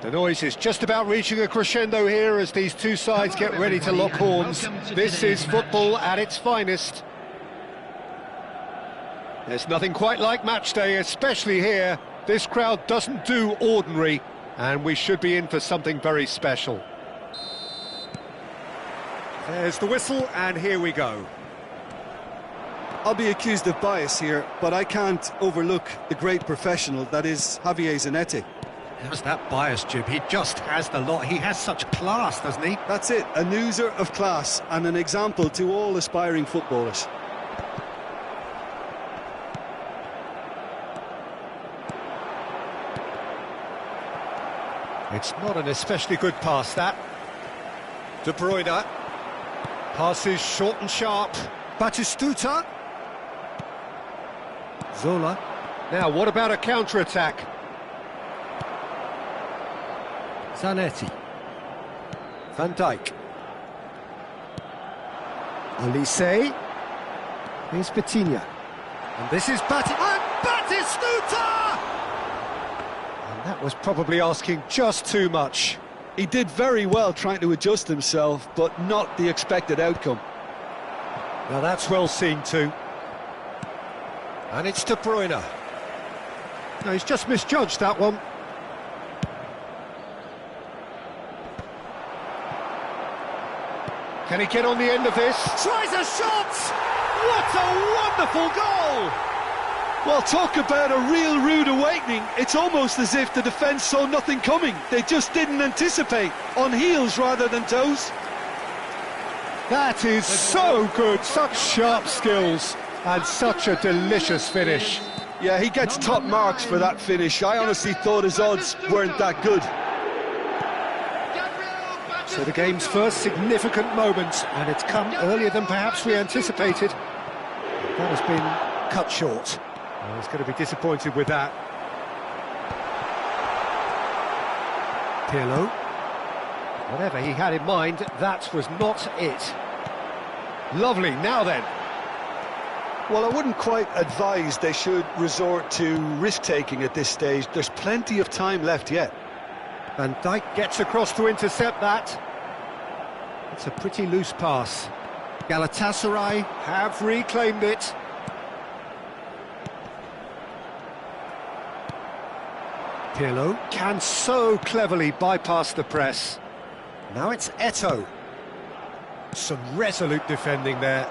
The noise is just about reaching a crescendo here as these two sides get ready to lock horns. This is football at its finest. There's nothing quite like match day, especially here. This crowd doesn't do ordinary, and we should be in for something very special. There's the whistle, and here we go. I'll be accused of bias here, but I can't overlook the great professional that is Javier Zanetti. How's that bias, Jim? He just has the lot. He has such class, doesn't he? That's it, an oozer of class and an example to all aspiring footballers. It's not an especially good pass, that. De Bruyne. Passes short and sharp. Batistuta. Zola. Now, what about a counter-attack? Zanetti. Van Dijk. Olise. Here's Vitinha. And this is Batistuta! And that was probably asking just too much. He did very well trying to adjust himself, but not the expected outcome. Now that's well seen too. And it's De Bruyne. No, he's just misjudged that one. Can he get on the end of this? Tries a shot! What a wonderful goal! Well, talk about a real rude awakening. It's almost as if the defence saw nothing coming. They just didn't anticipate. On heels rather than toes. That is so good. Such sharp skills. And such a delicious finish. Yeah, he gets top marks for that finish. I honestly thought his odds weren't that good. So the game's first significant moment, and it's come earlier than perhaps we anticipated. That has been cut short. Well, he's going to be disappointed with that. Pirlo. Whatever he had in mind, that was not it. Lovely, now then. Well, I wouldn't quite advise they should resort to risk-taking at this stage. There's plenty of time left yet. Van Dijk gets across to intercept that. It's a pretty loose pass. Galatasaray have reclaimed it. Pirlo can so cleverly bypass the press. Now it's Eto'o. Some resolute defending there.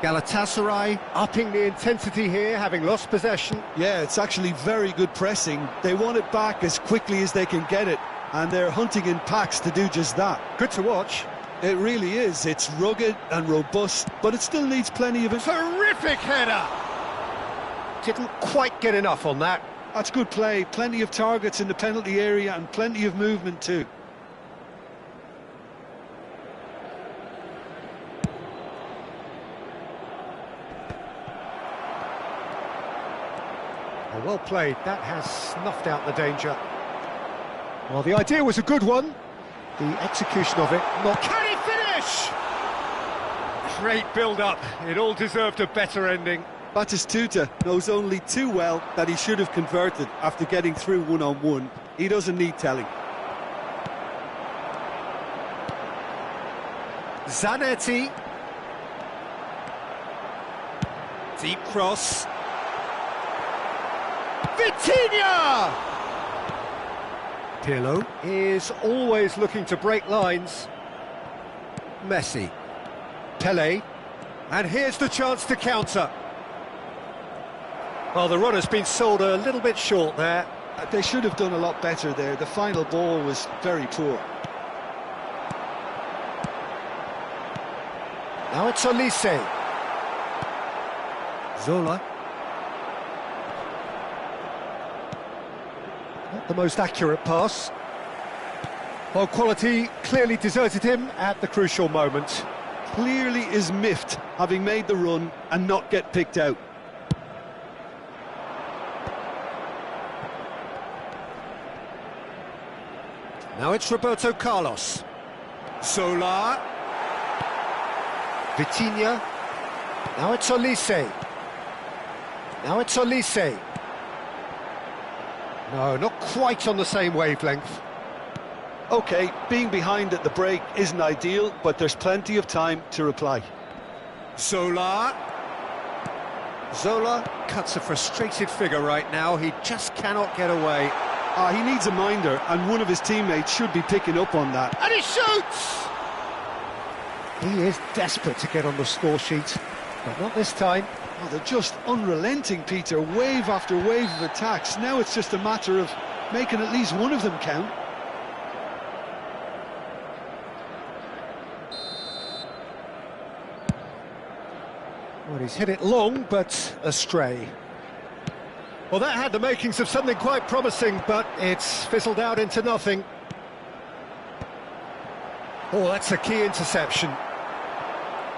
Galatasaray upping the intensity here, having lost possession. Yeah, it's actually very good pressing. They want it back as quickly as they can get it, and they're hunting in packs to do just that. Good to watch. It really is. It's rugged and robust, but it still needs plenty of it. Terrific header! Didn't quite get enough on that. That's good play. Plenty of targets in the penalty area and plenty of movement too. Well played, that has snuffed out the danger. Well, the idea was a good one. The execution of it, not... Can he finish? Great build-up, it all deserved a better ending. Batistuta knows only too well that he should have converted after getting through one-on-one. He doesn't need telling. Zanetti. Deep cross. Vitinha! Pirlo is always looking to break lines. Messi. Pelé. And here's the chance to counter. Well, the run has been sold a little bit short there. They should have done a lot better there. The final ball was very poor. Now it's Olise. Zola. Not the most accurate pass. Well, quality clearly deserted him at the crucial moment. Clearly is miffed, having made the run and not get picked out. Now it's Roberto Carlos. Zola. Vitinha. Now it's Olise. Now it's Olise. No, not quite on the same wavelength. OK, being behind at the break isn't ideal, but there's plenty of time to reply. Zola cuts a frustrated figure right now. He just cannot get away. He needs a minder, and one of his teammates should be picking up on that. And he shoots! He is desperate to get on the score sheet, but not this time. Oh, they're just unrelenting, Peter. Wave after wave of attacks. Now it's just a matter of making at least one of them count. Well, he's hit it long, but astray. Well, that had the makings of something quite promising, but it's fizzled out into nothing. Oh, that's a key interception.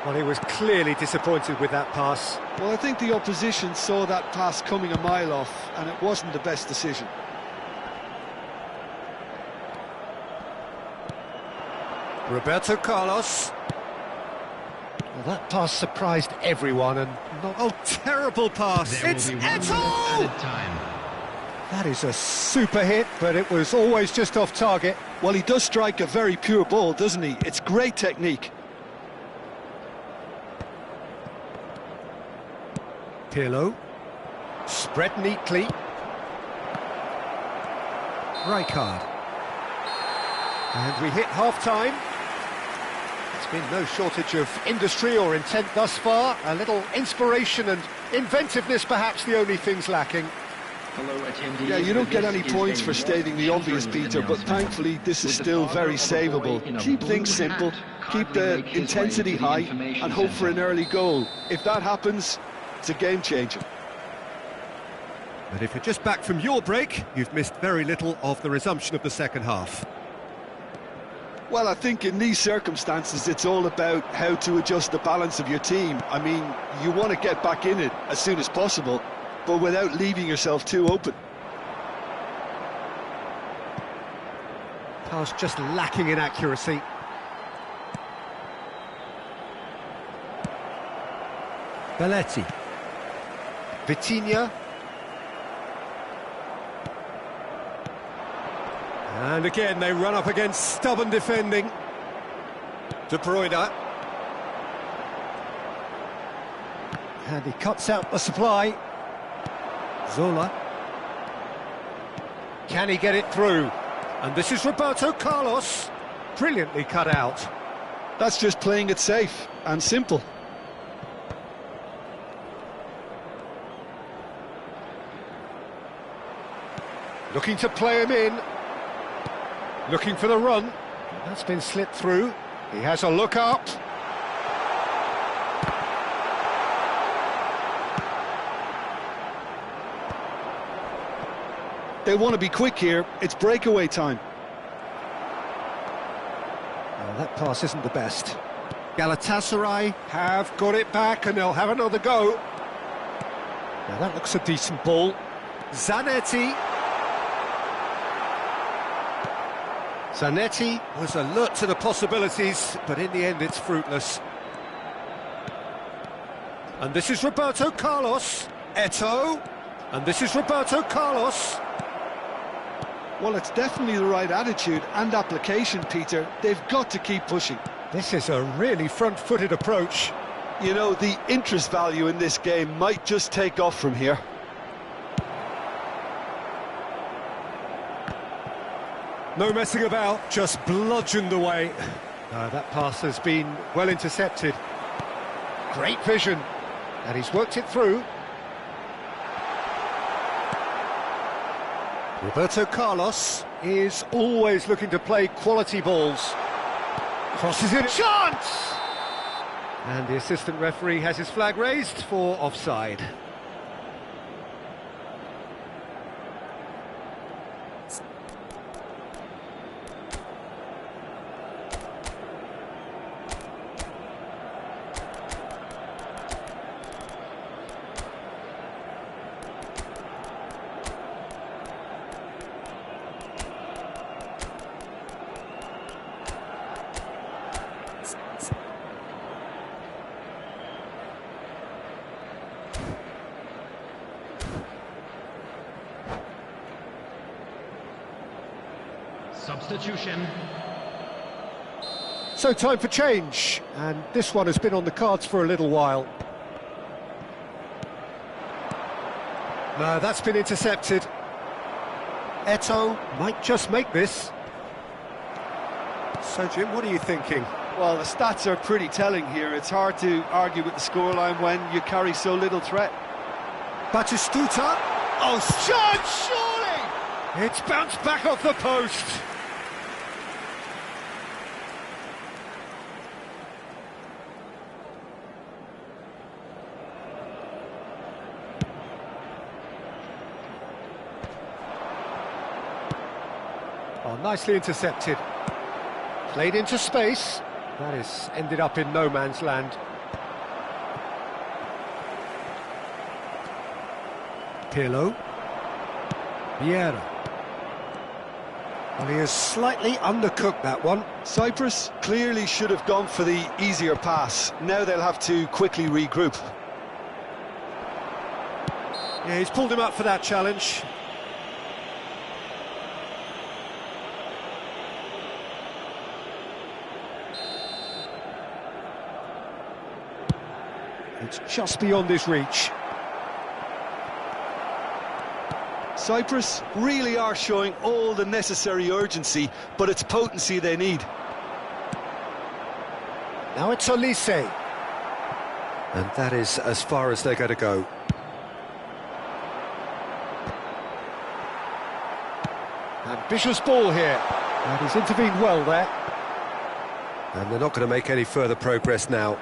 Well, he was clearly disappointed with that pass. Well, I think the opposition saw that pass coming a mile off, and it wasn't the best decision. Roberto Carlos. Well, that pass surprised everyone, and not... Oh, terrible pass! It's Eto'o! That is a super hit, but it was always just off target. Well, he does strike a very pure ball, doesn't he? It's great technique. Pirlo. Spread neatly. Rijkaard. And we hit half-time. There's been no shortage of industry or intent thus far. A little inspiration and inventiveness, perhaps the only things lacking. Yeah, you don't get any points for stating the obvious, Peter, but thankfully this is still very savable. Keep things simple, keep the intensity high, and hope for an early goal. If that happens, it's a game changer. But if you're just back from your break, you've missed very little of the resumption of the second half. Well, I think in these circumstances it's all about how to adjust the balance of your team. I mean, you want to get back in it as soon as possible, but without leaving yourself too open. Pass just lacking in accuracy. Belletti. Vitinha. And again, they run up against stubborn defending. De Bruyne. And he cuts out the supply. Zola. Can he get it through? And this is Roberto Carlos. Brilliantly cut out. That's just playing it safe and simple. Looking to play him in. Looking for the run. That's been slipped through. He has a look up. They want to be quick here. It's breakaway time. Well, that pass isn't the best. Galatasaray have got it back and they'll have another go. Now that looks a decent ball. Zanetti. Zanetti was alert to the possibilities, but in the end it's fruitless. And this is Roberto Carlos. Eto'o. And this is Roberto Carlos. Well, it's definitely the right attitude and application, Peter. They've got to keep pushing. This is a really front-footed approach. You know, the interest value in this game might just take off from here. No messing about, just bludgeoned away. That pass has been well intercepted. Great vision, and he's worked it through. Roberto Carlos is always looking to play quality balls. Crosses it, chance! And the assistant referee has his flag raised for offside. Substitution. So time for change, and this one has been on the cards for a little while. No, that's been intercepted. Eto'o might just make this. So, Jim, what are you thinking? Well, the stats are pretty telling here. It's hard to argue with the scoreline when you carry so little threat. Batistuta. Oh, shot, surely! It's bounced back off the post. Oh, nicely intercepted. Played into space. That is ended up in no man's land. Pirlo. Vieira. Well, he has slightly undercooked that one. Cyprus clearly should have gone for the easier pass. Now they'll have to quickly regroup. Yeah, he's pulled him up for that challenge. It's just beyond his reach. Cyprus really are showing all the necessary urgency, but it's potency they need. Now it's Olise. And that is as far as they're going to go. Ambitious ball here. And he's intervened well there. And they're not going to make any further progress now.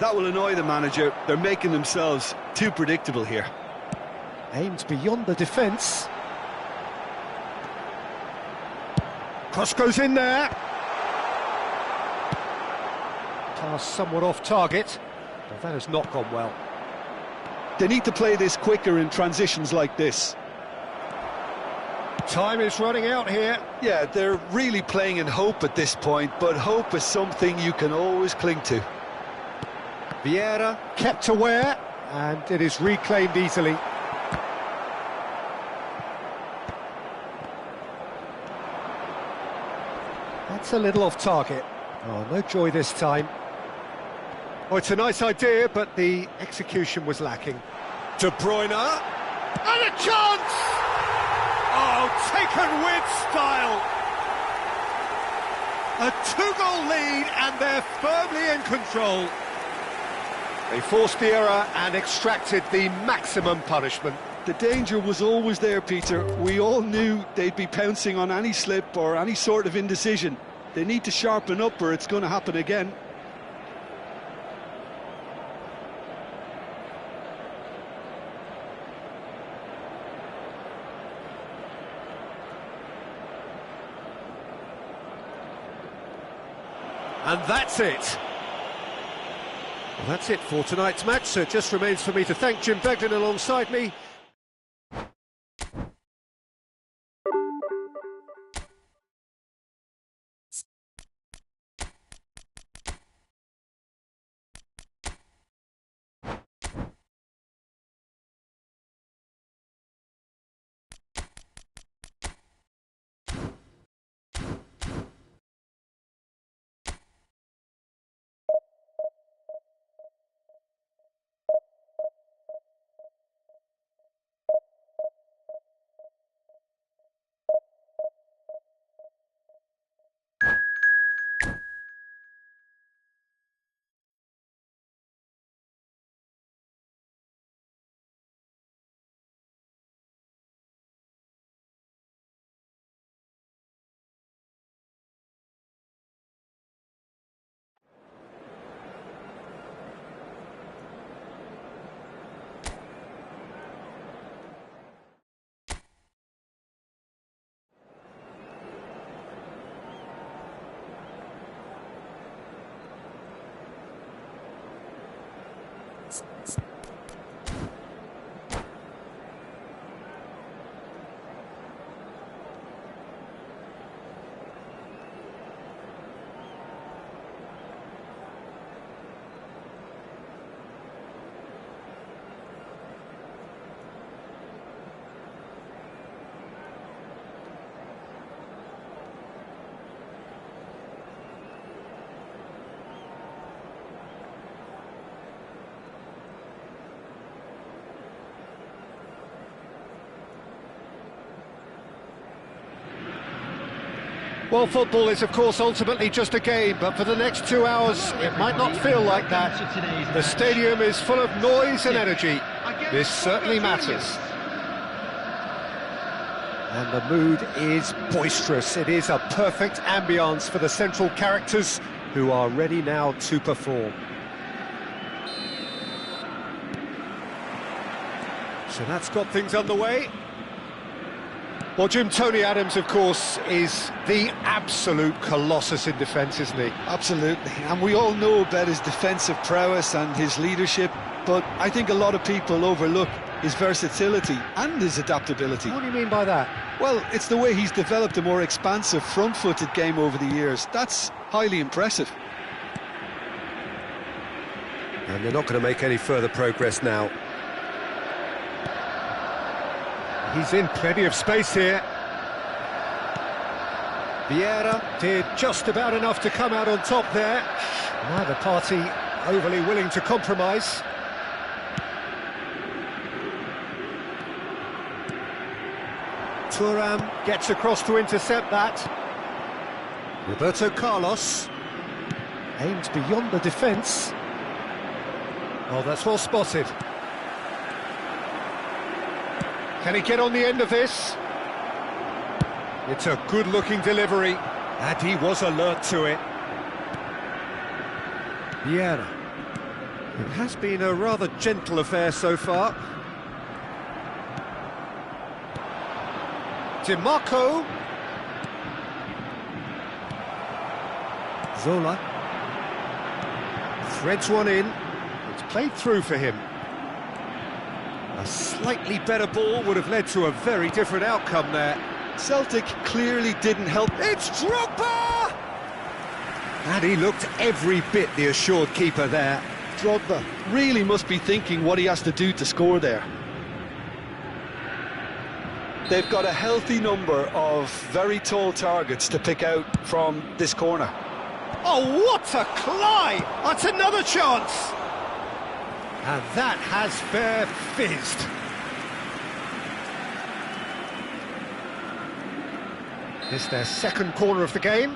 That will annoy the manager. They're making themselves too predictable here. Aims beyond the defence. Cross goes in there. Pass somewhat off target, but that has not gone well. They need to play this quicker in transitions like this. Time is running out here. Yeah, they're really playing in hope at this point, but hope is something you can always cling to. Vieira kept aware, and it is reclaimed easily. That's a little off target. Oh, no joy this time. Oh, it's a nice idea, but the execution was lacking. De Bruyne, and a chance! Oh, taken with style. A two-goal lead, and they're firmly in control. They forced the error and extracted the maximum punishment. The danger was always there, Peter. We all knew they'd be pouncing on any slip or any sort of indecision. They need to sharpen up or it's going to happen again. And that's it. Well, that's it for tonight's match, so it just remains for me to thank Jim Beglin alongside me. Well, football is, of course, ultimately just a game, but for the next 2 hours, it might not feel like that. The stadium is full of noise and energy. This certainly matters. And the mood is boisterous. It is a perfect ambience for the central characters who are ready now to perform. So that's got things underway. Well, Jim, Tony Adams, of course, is the absolute colossus in defence, isn't he? Absolutely, and we all know about his defensive prowess and his leadership, but I think a lot of people overlook his versatility and his adaptability. What do you mean by that? Well, it's the way he's developed a more expansive front-footed game over the years. That's highly impressive. And they're not going to make any further progress now. He's in plenty of space here. Vieira did just about enough to come out on top there. Neither party overly willing to compromise. Thuram gets across to intercept that. Roberto Carlos aimed beyond the defence. Oh, that's well spotted. Can he get on the end of this? It's a good-looking delivery, and he was alert to it. Vieira. It has been a rather gentle affair so far. DiMarco. Zola. Threads one in. It's played through for him. A slightly better ball would have led to a very different outcome there. Celtic clearly didn't help. It's Drogba! And he looked every bit the assured keeper there. Drogba really must be thinking what he has to do to score there. They've got a healthy number of very tall targets to pick out from this corner. Oh, what a climb! That's another chance! And that has fair fizzed. It's their second corner of the game.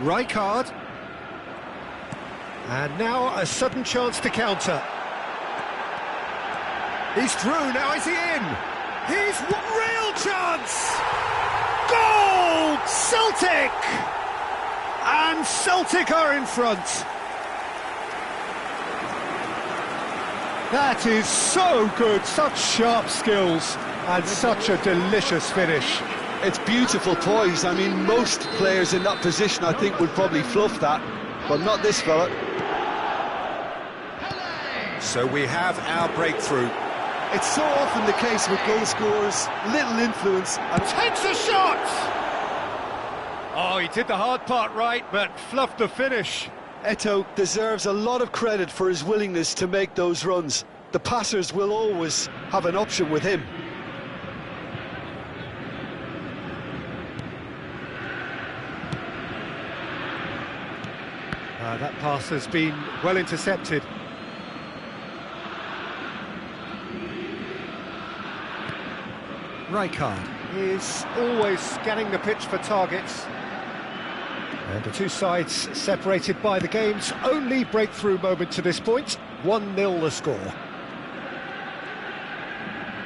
Rijkaard. And now a sudden chance to counter. He's through, now is he in? He's real chance! Goal! Celtic! And Celtic are in front. That is so good, such sharp skills and such a delicious finish. It's beautiful poise. I mean, most players in that position, I think, would probably fluff that, but not this fella. So we have our breakthrough. It's so often the case with goal scorers, little influence and Takes a shot! Oh, he did the hard part right, but fluffed the finish. Eto'o deserves a lot of credit for his willingness to make those runs. The passers will always have an option with him. That pass has been well intercepted. Rijkaard is always scanning the pitch for targets. And the two sides separated by the game's only breakthrough moment to this point. 1-0 the score.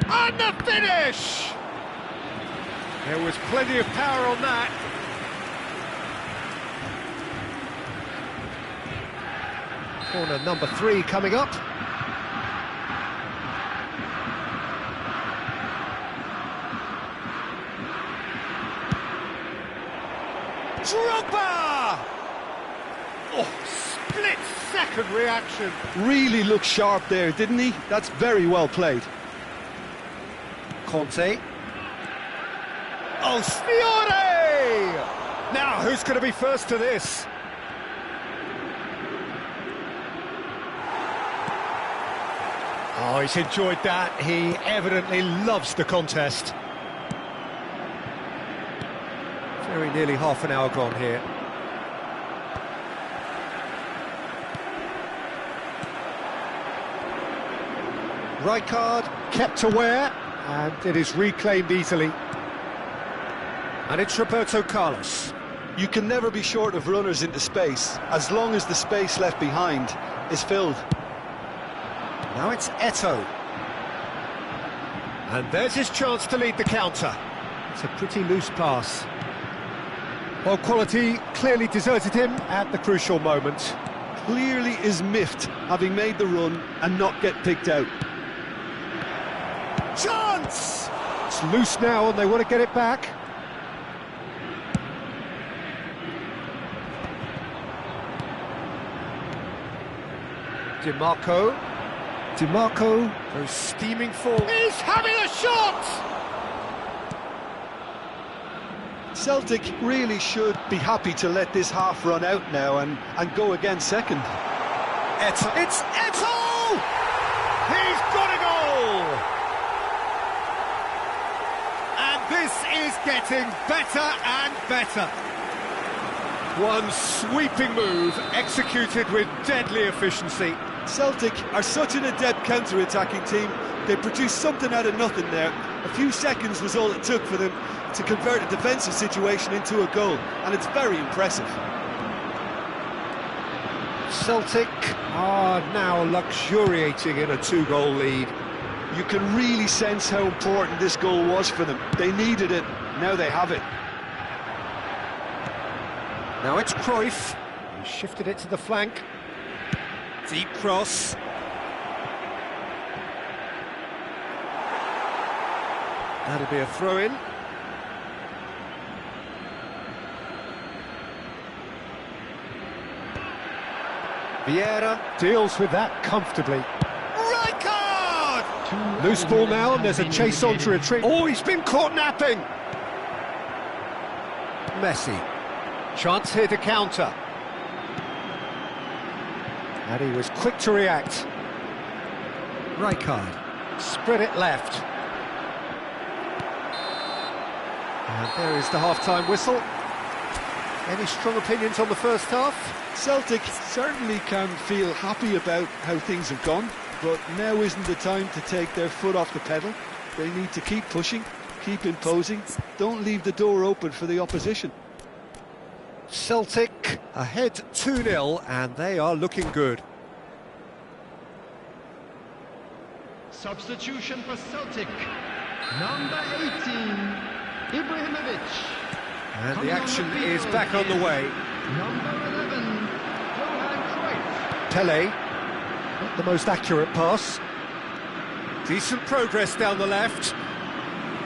And the finish! There was plenty of power on that. Corner number 3 coming up. Drogba! Oh, split-second reaction. Really looked sharp there, didn't he? That's very well played. Conte. Oh, Fiore! Now, who's going to be first to this? Oh, he's enjoyed that. He evidently loves the contest. Very nearly half an hour gone here. Rijkaard kept aware, and it is reclaimed easily. And it's Roberto Carlos. You can never be short of runners into space, as long as the space left behind is filled. Now it's Eto'o. And there's his chance to lead the counter. It's a pretty loose pass. Well, quality clearly deserted him at the crucial moment. Clearly is miffed, having made the run and not get picked out. Chance! It's loose now and they want to get it back. DiMarco goes steaming forward. He's having a shot! Celtic really should be happy to let this half run out now and go again second. Eto'o. It's Eto'o! He's got a goal! And this is getting better and better. One sweeping move executed with deadly efficiency. Celtic are such an adept counter-attacking team. They produced something out of nothing there. A few seconds was all it took for them to convert a defensive situation into a goal, and it's very impressive. Celtic are now luxuriating in a two-goal lead. You can really sense how important this goal was for them. They needed it, now they have it. Now it's Cruyff. He shifted it to the flank. Deep cross. That'll be a throw-in. Vieira deals with that comfortably. Rijkaard! Loose ball now, and there's a chase on to retreat. Oh, he's been caught napping! Messi. Chance here to counter. And he was quick to react. Rijkaard. Spread it left. And there is the half-time whistle. Any strong opinions on the first half? Celtic certainly can feel happy about how things have gone, but now isn't the time to take their foot off the pedal. They need to keep pushing, keep imposing, don't leave the door open for the opposition. Celtic ahead 2-0, and they are looking good. Substitution for Celtic, number 18, Ibrahimovic. And the action is back on the way. Number 11, Johan Cruyff. Pele, not the most accurate pass. Decent progress down the left.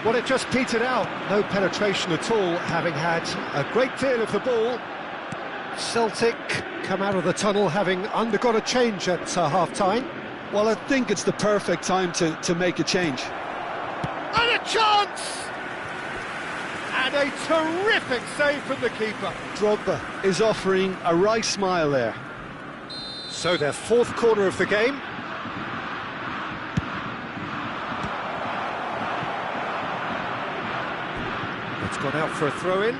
Well, it just petered out. No penetration at all, having had a great deal of the ball. Celtic come out of the tunnel having undergone a change at half-time. Well, I think it's the perfect time to make a change. And a chance! And a terrific save from the keeper. Drogba is offering a right smile there. So their fourth corner of the game. It's gone out for a throw-in.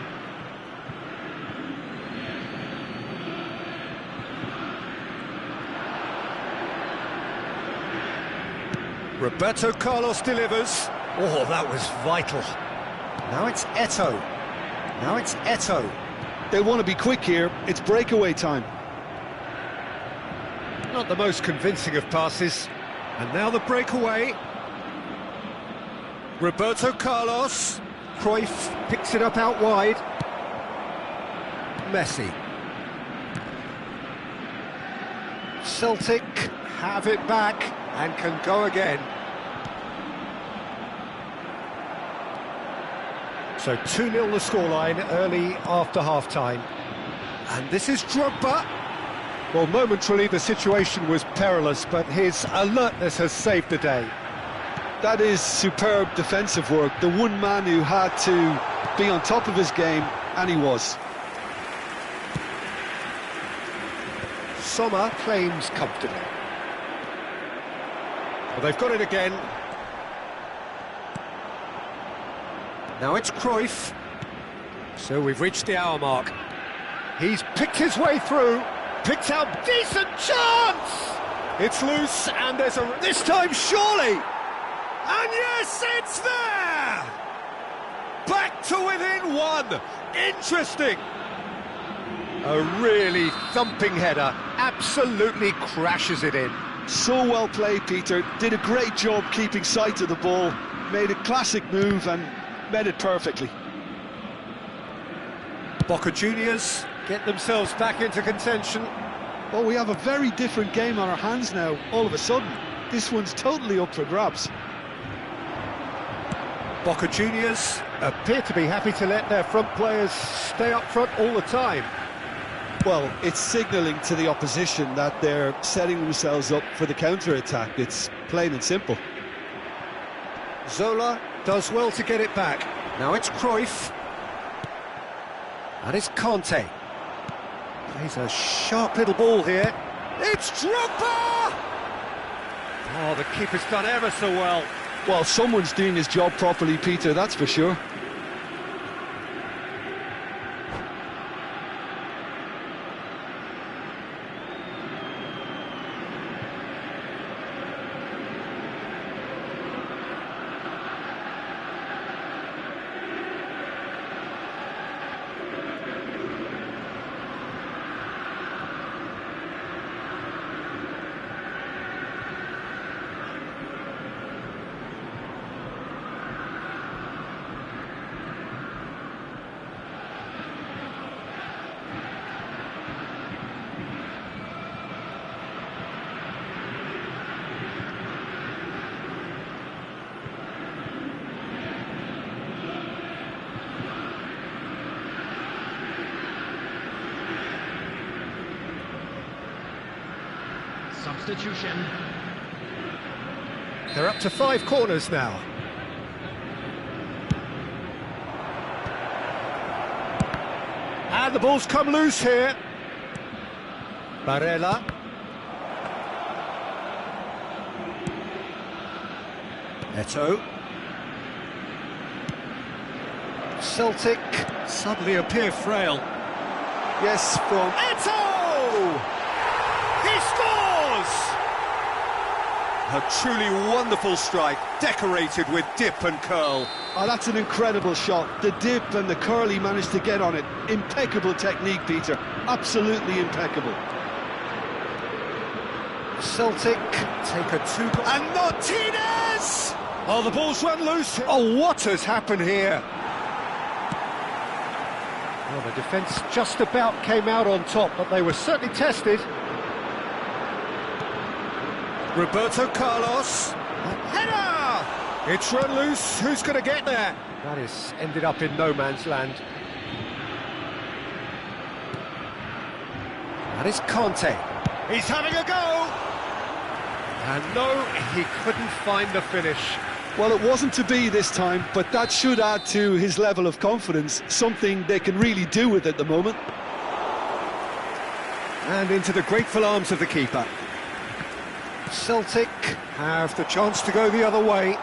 Roberto Carlos delivers. Oh, that was vital. Now it's Eto'o. Now it's Eto'o. They want to be quick here. It's breakaway time. Not the most convincing of passes. And now the breakaway. Roberto Carlos. Cruyff picks it up out wide. Messi. Celtic have it back and can go again. So 2-0 the scoreline early after half-time. And this is Drogba. Well, momentarily the situation was perilous, but his alertness has saved the day. That is superb defensive work. The one man who had to be on top of his game, and he was. Sommer claims comfortably. Well, they've got it again. Now it's Cruyff. So we've reached the hour mark. He's picked his way through. Picked out decent chance! It's loose, and there's a... This time, surely! And yes, it's there! Back to within one! Interesting! A really thumping header, absolutely crashes it in. So well played, Peter. Did a great job keeping sight of the ball. Made a classic move and made it perfectly. Boca Juniors get themselves back into contention. Well, we have a very different game on our hands now, all of a sudden. This one's totally up for grabs. Boca Juniors appear to be happy to let their front players stay up front all the time. Well, it's signalling to the opposition that they're setting themselves up for the counter-attack. It's plain and simple. Zola does well to get it back. Now it's Cruyff. And it's Conte. Plays a sharp little ball here. It's Drogba! Oh, the keeper's done ever so well. Well, someone's doing his job properly, Peter, that's for sure. Substitution. They're up to 5 corners now. And the ball's come loose here. Barella. Eto'o. Celtic suddenly appear frail. Yes, from... Eto'o! He scores! A truly wonderful strike, decorated with dip and curl. Oh, that's an incredible shot. The dip and the curl he managed to get on it. Impeccable technique, Peter. Absolutely impeccable. Celtic take a 2... And Martinez! Oh, the ball's run loose. Oh, what has happened here? Well, the defence just about came out on top, but they were certainly tested. Roberto Carlos. Header! It's run loose. Who's going to get there? That is ended up in no man's land. That is Conte. He's having a go! And no, he couldn't find the finish. Well, it wasn't to be this time, but that should add to his level of confidence, something they can really do with at the moment. And into the grateful arms of the keeper. Celtic have the chance to go the other way.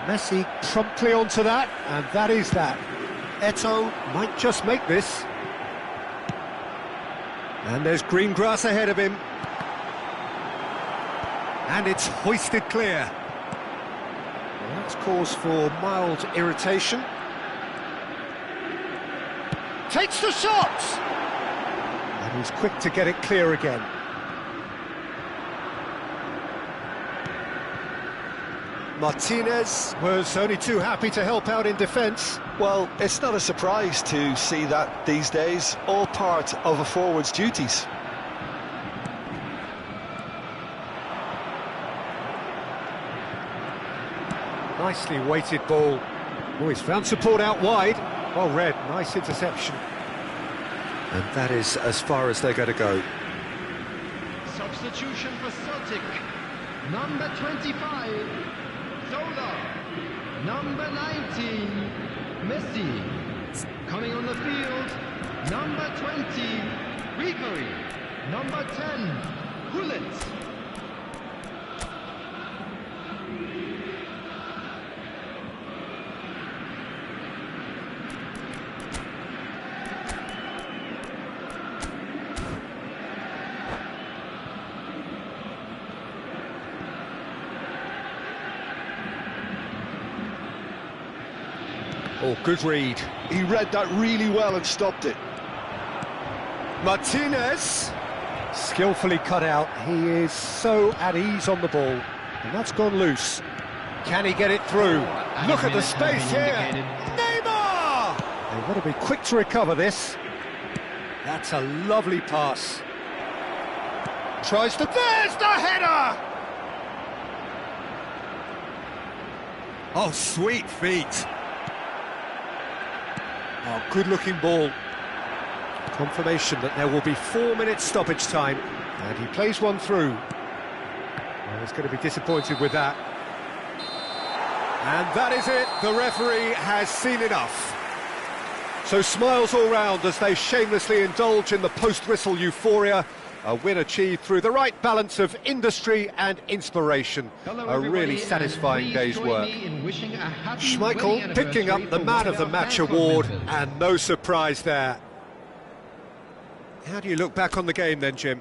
Messi promptly onto that, and that is that. Eto'o might just make this. And there's green grass ahead of him. And it's hoisted clear. Well, that's cause for mild irritation. Takes the shot! And he's quick to get it clear again. Martinez was only too happy to help out in defence. Well, it's not a surprise to see that these days, all part of a forward's duties. Nicely weighted ball. Oh, he's found support out wide. Well read, nice interception. And that is as far as they're going to go. Substitution for Celtic. Number 25, Zola. Number 19, Messi. Coming on the field, number 20, Ribery. Number 10, Hullet. Oh, good read. He read that really well and stopped it. Martinez, skillfully cut out. He is so at ease on the ball, and that's gone loose. Can he get it through? Look at the space here. Neymar! They've got to be quick to recover this. That's a lovely pass. Tries to... There's the header! Oh, sweet feet. Oh, good-looking ball. Confirmation that there will be 4 minutes stoppage time, and he plays one through. Well, he's going to be disappointed with that. And that is it. The referee has seen enough. So smiles all round as they shamelessly indulge in the post-whistle euphoria. A win achieved through the right balance of industry and inspiration. A really satisfying day's work. Schmeichel picking up the Man of the Match award, and no surprise there. How do you look back on the game then, Jim?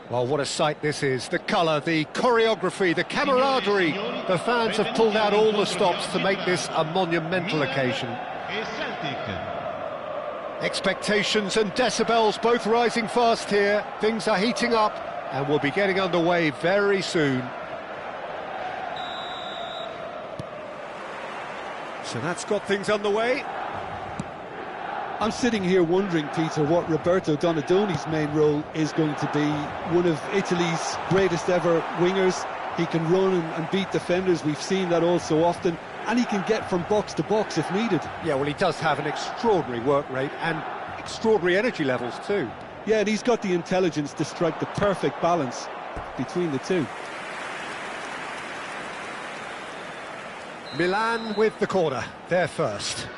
Well, what a sight this is. The colour, the choreography, the camaraderie. The fans have pulled out all the stops to make this a monumental occasion. Expectations and decibels both rising fast here. Things are heating up and we'll be getting underway very soon. So that's got things underway. I'm sitting here wondering, Peter, what Roberto Donadoni's main role is going to be. One of Italy's greatest ever wingers. He can run and beat defenders. We've seen that all so often. And he can get from box to box if needed. Yeah, well, he does have an extraordinary work rate and extraordinary energy levels too. Yeah, and he's got the intelligence to strike the perfect balance between the two. Milan with the corner, they're first.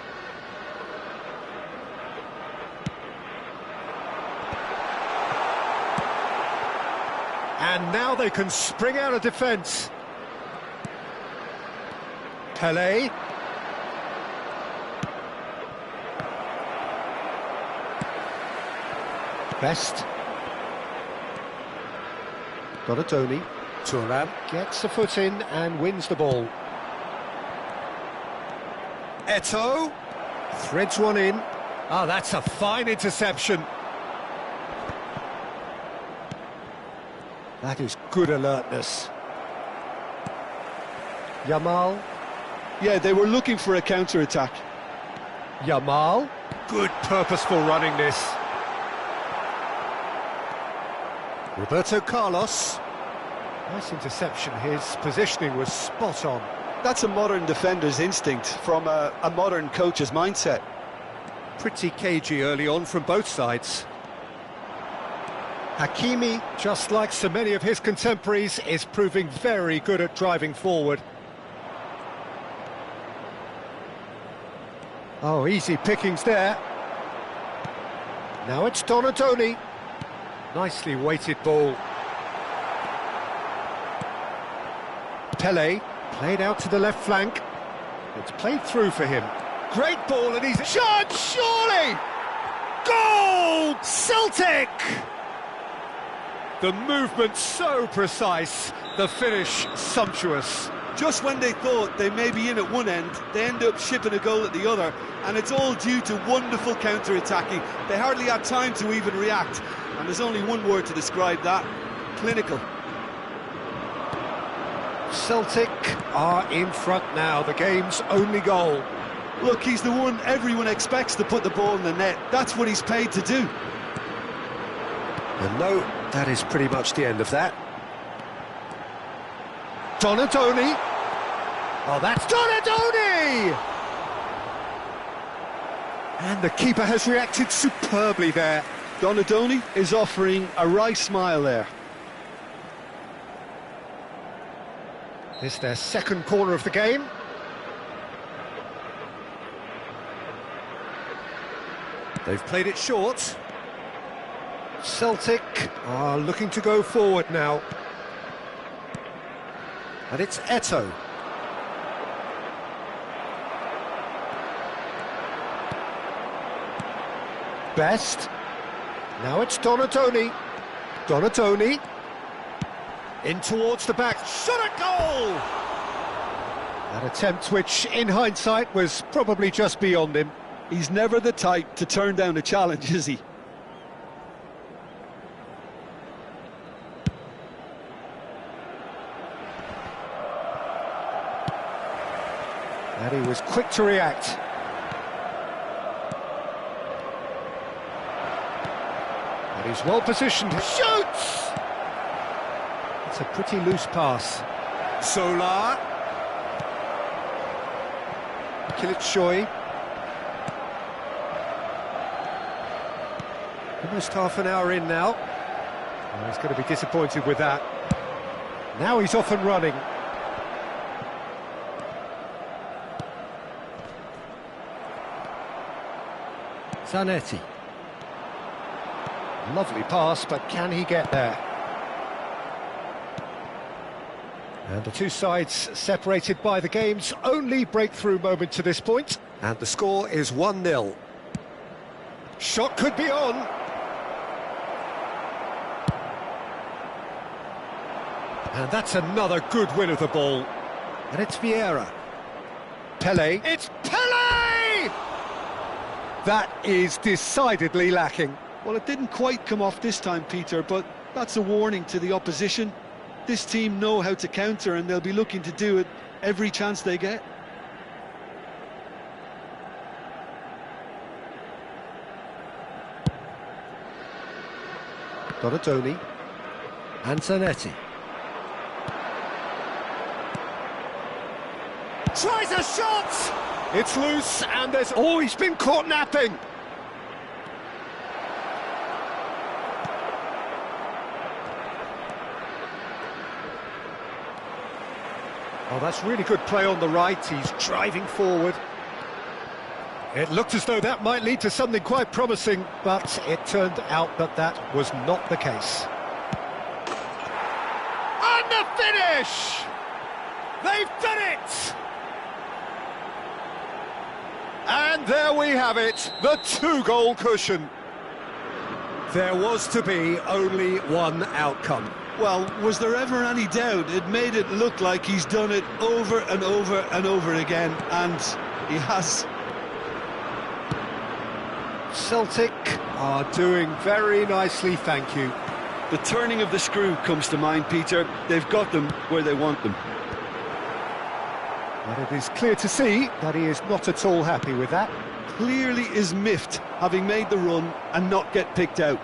And now they can spring out of defence. Pelé. Best. Donadoni. Thuram gets a foot in and wins the ball. Eto'o threads one in. Oh, that's a fine interception. That is good alertness. Yamal. Yeah, they were looking for a counter-attack. Yamal. Good purposeful running this. Roberto Carlos. Nice interception. His positioning was spot on. That's a modern defender's instinct from a modern coach's mindset. Pretty cagey early on from both sides. Hakimi, just like so many of his contemporaries, is proving very good at driving forward. Oh, easy pickings there. Now it's Donadoni. Nicely weighted ball. Pelé, played out to the left flank. It's played through for him. Great ball and he's shot, surely! Goal! Celtic! The movement so precise, the finish sumptuous. Just when they thought they may be in at one end, they end up shipping a goal at the other, and it's all due to wonderful counter-attacking. They hardly had time to even react, and there's only one word to describe that: clinical. Celtic are in front now, the game's only goal. Look, he's the one everyone expects to put the ball in the net. That's what he's paid to do. And no, that is pretty much the end of that. Donadoni. Oh, that's Donadoni! And the keeper has reacted superbly there. Donadoni is offering a wry smile there. This is their second corner of the game. They've played it short. Celtic are looking to go forward now. And it's Eto'o. Best. Now it's Donadoni. Donadoni. In towards the back. Shot at goal! That attempt, which in hindsight was probably just beyond him. He's never the type to turn down a challenge, is he? And he was quick to react. And he's well positioned. Shoots! It's a pretty loose pass. Solar. Kilitshoy. Almost half an hour in now. Oh, he's going to be disappointed with that. Now he's off and running. Zanetti. Lovely pass, but can he get there? And the two sides separated by the game's only breakthrough moment to this point. And the score is 1-0. Shot could be on. And that's another good win of the ball. And it's Vieira. Pele. It's Pele! That is decidedly lacking. Well, it didn't quite come off this time, Peter, but that's a warning to the opposition. This team know how to counter, and they'll be looking to do it every chance they get. Donatoni. And Zanetti. Tries a shot! It's loose, and there's... Oh, he's been caught napping! Oh, that's really good play on the right. He's driving forward. It looked as though that might lead to something quite promising, but it turned out that that was not the case. And the finish! They've done it! And there we have it, the 2-goal cushion. There was to be only one outcome. Well, was there ever any doubt? It made it look like he's done it over and over and over again, and he has. Celtic are doing very nicely, thank you. The turning of the screw comes to mind, Peter. They've got them where they want them. But it is clear to see that he is not at all happy with that. Clearly is miffed, having made the run and not get picked out.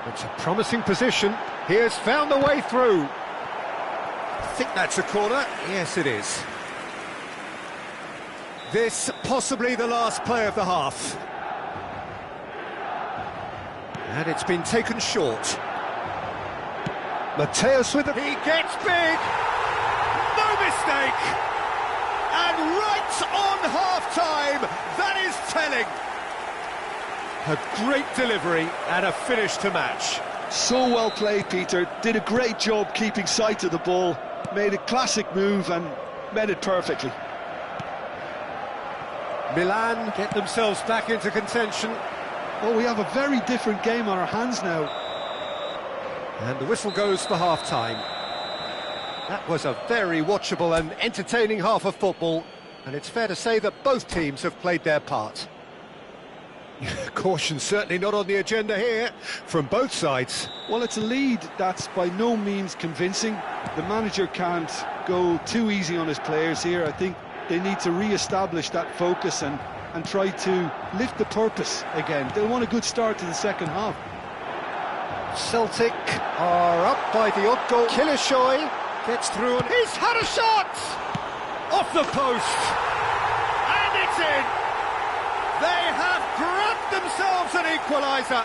It's a promising position. He has found the way through. I think that's a corner. Yes, it is. This possibly the last play of the half. And it's been taken short. Mateus with it. He gets big. No mistake. And right on half-time, that is telling. A great delivery and a finish to match. So well played, Peter. Did a great job keeping sight of the ball. Made a classic move and made it perfectly. Milan get themselves back into contention. Well, we have a very different game on our hands now. And the whistle goes for half-time. That was a very watchable and entertaining half of football, and it's fair to say that both teams have played their part. Caution certainly not on the agenda here, from both sides. Well, it's a lead that's by no means convincing. The manager can't go too easy on his players here. I think they need to re-establish that focus and try to lift the purpose again. They'll want a good start to the second half. Celtic are up by the odd goal. Kilishoy gets through and he's had a shot! Off the post! And it's in! They have grabbed themselves an equaliser!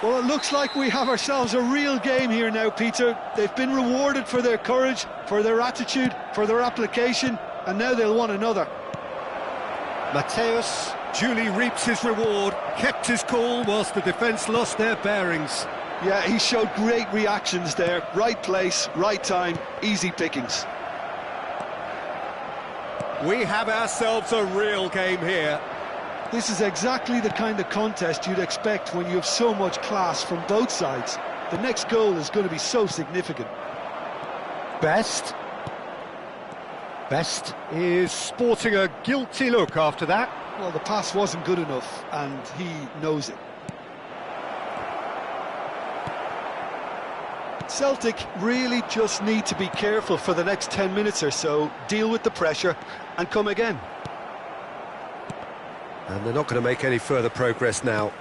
Well, it looks like we have ourselves a real game here now, Peter. They've been rewarded for their courage, for their attitude, for their application, and now they'll want another. Mateus duly reaps his reward, kept his cool whilst the defence lost their bearings. Yeah, he showed great reactions there. Right place, right time, easy pickings. We have ourselves a real game here. This is exactly the kind of contest you'd expect when you have so much class from both sides. The next goal is going to be so significant. Best is sporting a guilty look after that. Well, the pass wasn't good enough, and he knows it. Celtic really just need to be careful for the next 10 minutes or so, deal with the pressure, and come again. And they're not going to make any further progress now.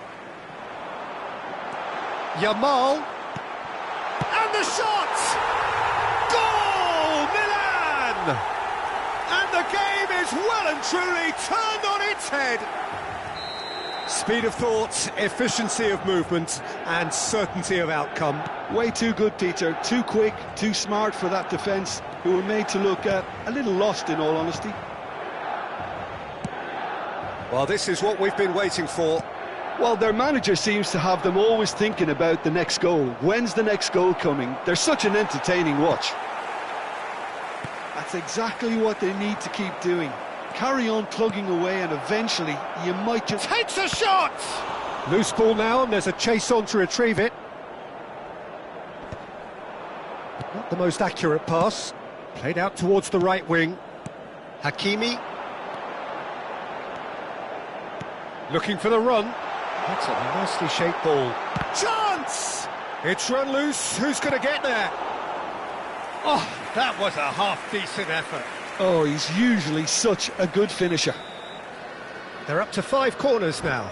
Yamal. And the shot! Goal! Milan! And the game is well and truly turned on its head. Speed of thought, efficiency of movement, and certainty of outcome. Way too good, Peter. Too quick, too smart for that defence, who were made to look a little lost, in all honesty. Well, this is what we've been waiting for. Well, their manager seems to have them always thinking about the next goal. When's the next goal coming? They're such an entertaining watch. That's exactly what they need to keep doing. Carry on plugging away, and eventually you might just... Takes a shot! Loose ball now, and there's a chase on to retrieve it. the most accurate pass. Played out towards the right wing. Hakimi. Looking for the run. That's a nicely shaped ball. Chance! It's run loose. Who's going to get there? Oh, that was a half-decent effort. Oh, he's usually such a good finisher. They're up to 5 corners now.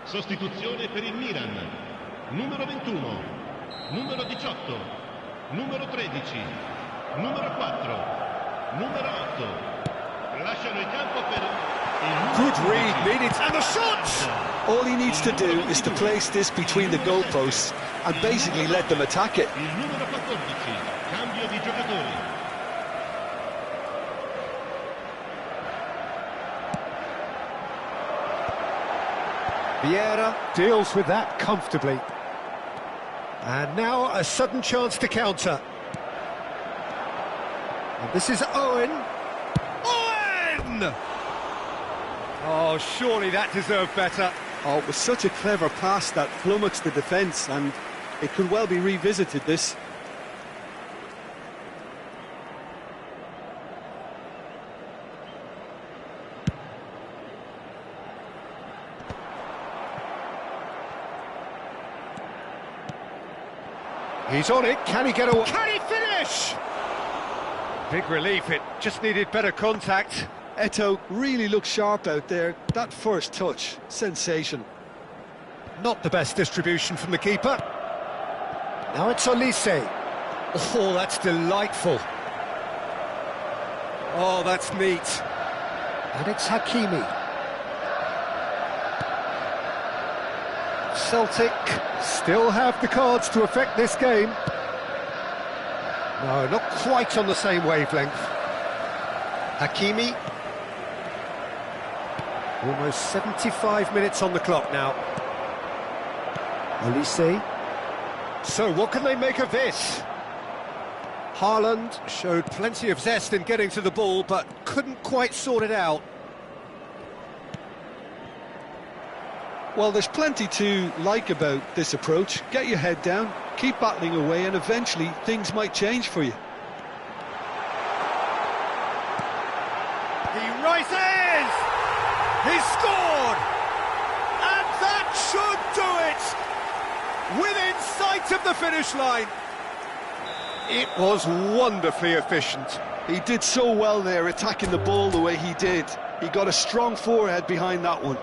Sostituzione per il Milan. Numero 21, numero 18, numero 13, numero 4, numero 8. Lasciano il campo per il Good read, needed, and the shot! All he needs to do is to place this between the goalposts and basically let them attack it. Il numero 14, cambio di giocatori. Vieira deals with that comfortably. And now a sudden chance to counter. And this is Owen. Owen! Oh, surely that deserved better. Oh, it was such a clever pass that flummoxed the defence, and it could well be revisited, this. He's on it, can he get away? Can he finish? Big relief, it just needed better contact. Eto'o really looked sharp out there. That first touch, sensation. Not the best distribution from the keeper. Now it's Olise. Oh, that's delightful. Oh, that's neat. And it's Hakimi. Celtic still have the cards to affect this game. No, not quite on the same wavelength. Hakimi. Almost 75 minutes on the clock now. Olise. So what can they make of this? Haaland showed plenty of zest in getting to the ball, but couldn't quite sort it out. Well, there's plenty to like about this approach. Get your head down, keep battling away, and eventually things might change for you. He rises! He scored! And that should do it! Within sight of the finish line. It was wonderfully efficient. He did so well there, attacking the ball the way he did. He got a strong forehead behind that one.